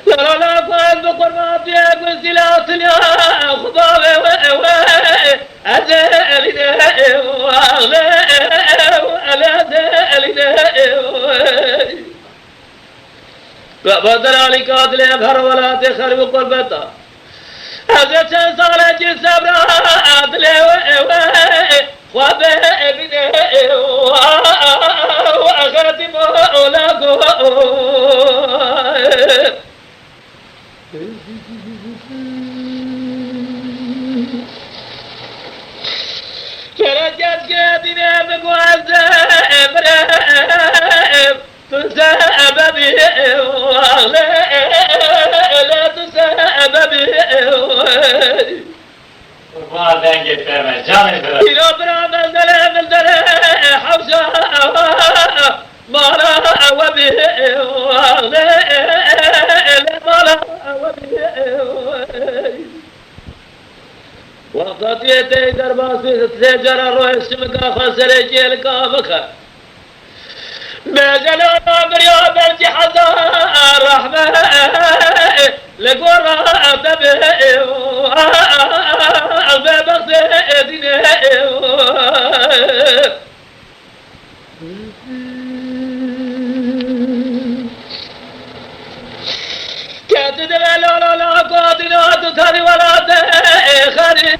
لا لا قال بقربات يا قسلات يا خضابة أزالنا بدر علي قاتل أبهر ولا تخرب قربتا هذا سال جسم عادل وابه ابنه وأخاتم أولاكو فرجت قادنا بقواز إبراهيم تسأب به لا تسأب به قربان دنگت فرمه جان برای إلى برا مزدل حوشا مالا وبه مالا وبه وقت يتي درباسي تسجر روح السمكا خسر جيل كافخا بجلال بريا برجي حزار رحمة لقرى أتبه ببغض دينه كاتد لا لا لا قادنا تثري ولا تخرب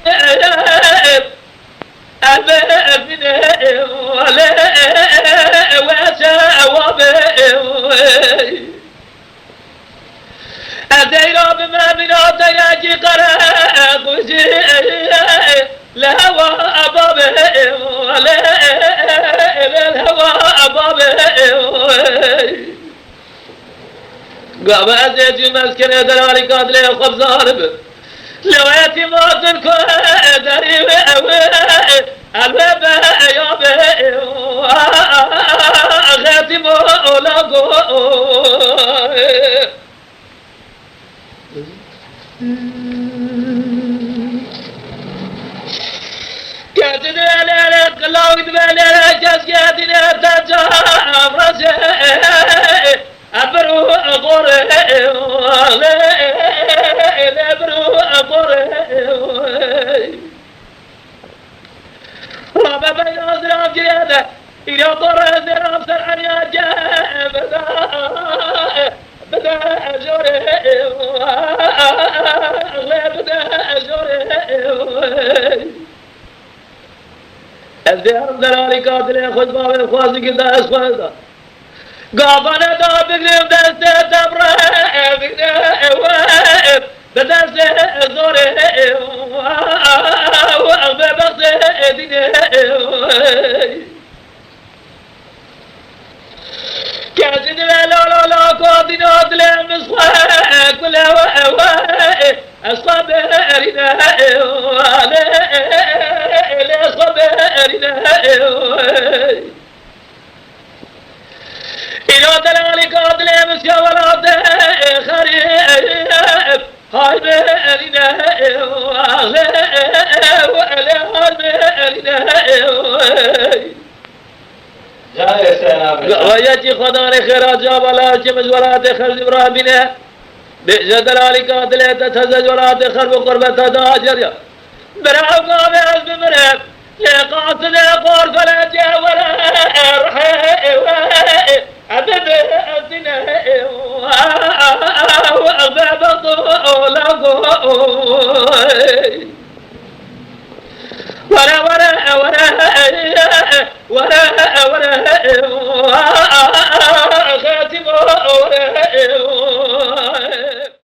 أبنه ولا أدينا بما بنا تياجي قرق وجي الهوى أبابه ولا الهوى أبابه قام أزيد مسكن درالي قادلي وخبز هارب لو يتمات الكدري الباب يابه أغاتم أولاقو كاتن على قلاوي دبالي كاسكاتنا تجام رجع أبرو أقره أبرو أقره رابع بياض راب جيادة إلى طرز راب سرعن يا جاب بدا أجوره بدا أجوره الزهر دلالي قاتل خذ باب الخوازي كده أسفاده قابنا دا بقلب دسته تبره بدسته زوره ببغضه دينه كاتد لا لا لا قادنا دلم مسخه كله أصحاب أرنا أصحاب أرنا إلى دلالي قاتل مسكا ولا خريب هاي بأرنا ويأتي خضار خيرات جاب ولا جمز ولا تخرج برابنا بئس دلالي قاتل تتهزج ولا تخرب قربة داجر برعب قام حزب مرهب لقاتل قول فلا جاء ولا أبب أزنا وأبب طولك ورا ورا ورا ورا ورا خاتم ورا